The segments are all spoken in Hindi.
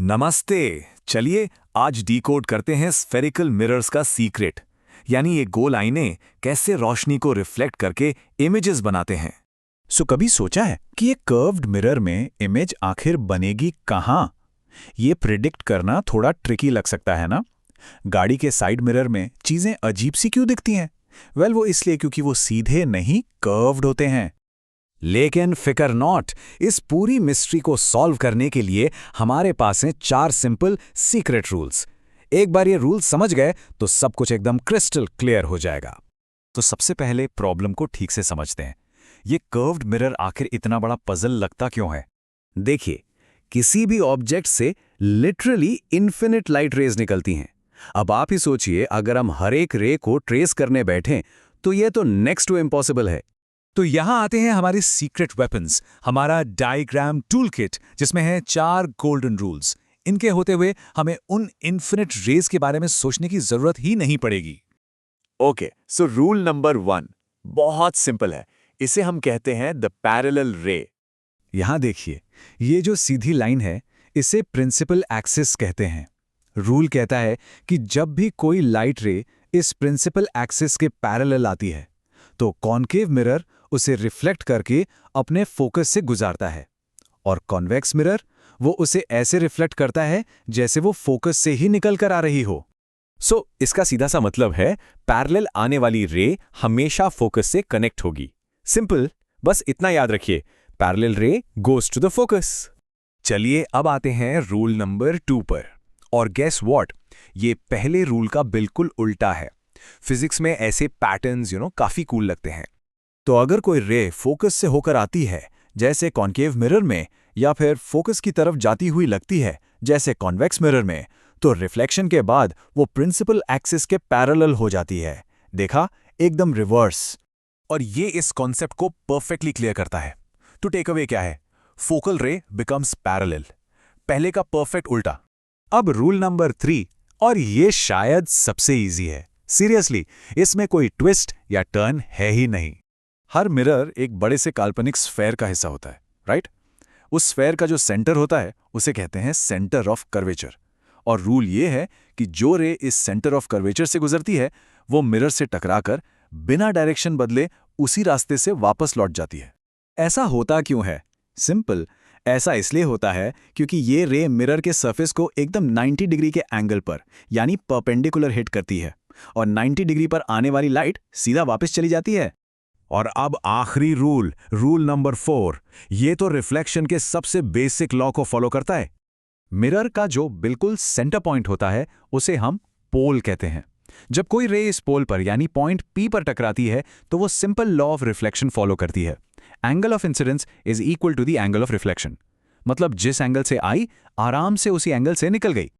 नमस्ते। चलिए आज डीकोड करते हैं स्फेरिकल मिरर्स का सीक्रेट, यानी ये गोल आईने कैसे रोशनी को रिफ्लेक्ट करके इमेजेस बनाते हैं। कभी सोचा है कि ये कर्व्ड मिरर में इमेज आखिर बनेगी कहाँ? ये प्रिडिक्ट करना थोड़ा ट्रिकी लग सकता है ना? गाड़ी के साइड मिरर में चीजें अजीब सी क्यों दिखती हैं? वो इसलिए क्योंकि वो सीधे नहीं कर्व्ड होते हैं। लेकिन फिकर नॉट, इस पूरी मिस्ट्री को सॉल्व करने के लिए हमारे पास हैं 4 सिंपल सीक्रेट रूल्स। एक बार ये रूल्स समझ गए तो सब कुछ एकदम क्रिस्टल क्लियर हो जाएगा। तो सबसे पहले प्रॉब्लम को ठीक से समझते हैं। ये कर्व्ड मिरर आखिर इतना बड़ा पजल लगता क्यों है? देखिए, किसी भी ऑब्जेक्ट से लिटरली इन्फिनिट लाइट रेज निकलती हैं। अब आप ही सोचिए, अगर हम हर एक रे को ट्रेस करने बैठें तो ये तो नेक्स्ट टू इम्पॉसिबल है। तो यहां आते हैं हमारे सीक्रेट वेपन्स, हमारा डायग्राम टूलकिट, जिसमें है 4 गोल्डन रूल्स। इनके होते हुए हमें उन इन्फिनिट रेज के बारे में सोचने की जरूरत ही नहीं पड़ेगी। ओके, सो रूल नंबर 1 बहुत सिंपल है। इसे हम कहते हैं द पैरेलल रे। यहां देखिए, ये जो सीधी लाइन है इसे प्रिंसिपल एक्सिस कहते हैं। रूल कहता है कि जब भी कोई लाइट रे इस प्रिंसिपल एक्सिस के पैरेलल आती है तो कॉन्केव मिरर उसे रिफ्लेक्ट करके अपने फोकस से गुजारता है, और कॉन्वेक्स मिरर वो उसे ऐसे रिफ्लेक्ट करता है जैसे वो फोकस से ही निकल कर आ रही हो। इसका सीधा सा मतलब है पैरेलल आने वाली रे हमेशा फोकस से कनेक्ट होगी। सिंपल, बस इतना याद रखिए, पैरेलल रे गोज टू द फोकस। चलिए अब आते हैं रूल नंबर 2 पर। और गेस व्हाट, ये पहले रूल का बिल्कुल उल्टा है। फिजिक्स में ऐसे पैटर्न्स काफी कूल लगते हैं। तो अगर कोई रे फोकस से होकर आती है जैसे कॉन्केव मिरर में, या फिर फोकस की तरफ जाती हुई लगती है जैसे कॉन्वेक्स मिरर में, तो रिफ्लेक्शन के बाद वो प्रिंसिपल एक्सिस के पैरेलल हो जाती है। देखा, एकदम रिवर्स। और ये इस कॉन्सेप्ट को परफेक्टली क्लियर करता है। तो टेक अवे क्या है? फोकल रे बिकम्स पैरेलल, पहले का परफेक्ट उल्टा। अब रूल नंबर 3, और ये शायद सबसे इजी है। सीरियसली, इसमें कोई ट्विस्ट या टर्न है ही नहीं। हर मिरर एक बड़े से काल्पनिक स्फेयर का हिस्सा होता है, राइट? उस स्फेयर का जो सेंटर होता है उसे कहते हैं सेंटर ऑफ कर्वेचर। और रूल ये है कि जो रे इस सेंटर ऑफ कर्वेचर से गुजरती है वो मिरर से टकराकर बिना डायरेक्शन बदले उसी रास्ते से वापस लौट जाती है। ऐसा होता क्यों है? सिंपल, ऐसा इसलिए होता है क्योंकि ये रे मिरर के सरफेस को एकदम 90 डिग्री के एंगल पर, यानी परपेंडिकुलर हिट करती है, और 90 डिग्री पर आने वाली लाइट सीधा वापस चली जाती है। और अब आखिरी रूल, रूल नंबर 4, ये तो रिफ्लेक्शन के सबसे बेसिक लॉ को फॉलो करता है। मिरर का जो बिल्कुल सेंटर पॉइंट होता है उसे हम पोल कहते हैं। जब कोई रे इस पोल पर यानी पॉइंट P पर टकराती है तो वो simple law of reflection follow करती है। Angle of incidence is equal to the angle of reflection. मतलब जिस एंगल से आई, आराम से उसी एंगल से निकल गई।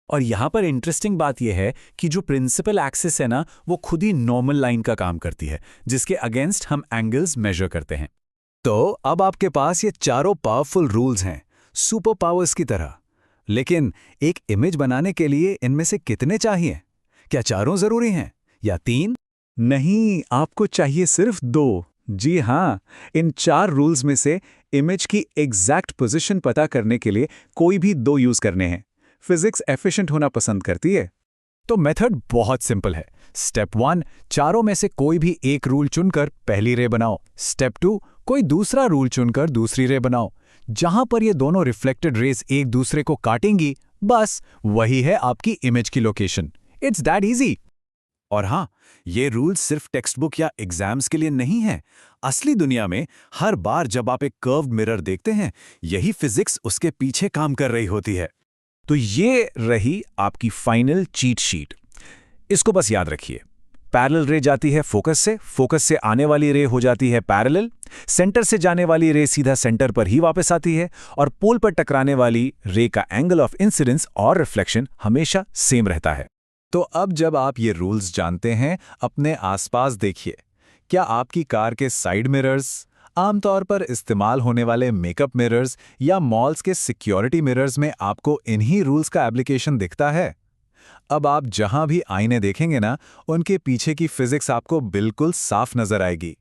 और यहां पर इंटरेस्टिंग बात यह है कि जो प्रिंसिपल एक्सिस है ना, वो खुद ही नॉर्मल लाइन का काम करती है, जिसके अगेंस्ट हम एंगल्स मेजर करते हैं। तो अब आपके पास ये चारों पावरफुल रूल्स हैं, सुपर पावर्स की तरह। लेकिन एक इमेज बनाने के लिए इनमें से कितने चाहिए? क्या चारों जरूरी हैं या 3? नहीं, आपको चाहिए सिर्फ 2। जी हाँ, इन 4 रूल्स में से इमेज की एग्जैक्ट पोजीशन पता करने के लिए कोई भी 2 यूज करने हैं। फिजिक्स एफिशिएंट होना पसंद करती है। तो मेथड बहुत सिंपल है। स्टेप 1, चारों में से कोई भी एक रूल चुनकर पहली रे बनाओ। स्टेप 2, कोई दूसरा रूल चुनकर दूसरी रे बनाओ। जहां पर ये दोनों रिफ्लेक्टेड रेज एक दूसरे को काटेंगी, बस वही है आपकी इमेज की लोकेशन। It's that easy. और हाँ, ये रूल्स सिर्फ टेक्स्ट बुक या एग्जाम्स के लिए नहीं है। असली दुनिया में हर बार जब आप एक कर्व्ड मिरर देखते हैं, यही फिजिक्स उसके पीछे काम कर रही होती है। तो ये रही आपकी फाइनल चीट शीट। इसको बस याद रखिए। पैरेलल रे जाती है फोकस से आने वाली रे हो जाती है पैरेलल, सेंटर से जाने वाली रे सीधा सेंटर पर ही वापस आती है, और पोल पर टकराने वाली रे का एंगल ऑफ इंसिडेंस और रिफ्लेक्शन हमेशा सेम रहता है। तो अब जब आप ये रूल्स जानते हैं, अपने आसपास देखिए। क्या आपकी कार के साइड मिरर्स, आमतौर पर इस्तेमाल होने वाले मेकअप मिरर्स या मॉल्स के सिक्योरिटी मिरर्स में आपको इन्हीं रूल्स का एप्लीकेशन दिखता है? अब आप जहां भी आईने देखेंगे ना, उनके पीछे की फिजिक्स आपको बिल्कुल साफ नजर आएगी।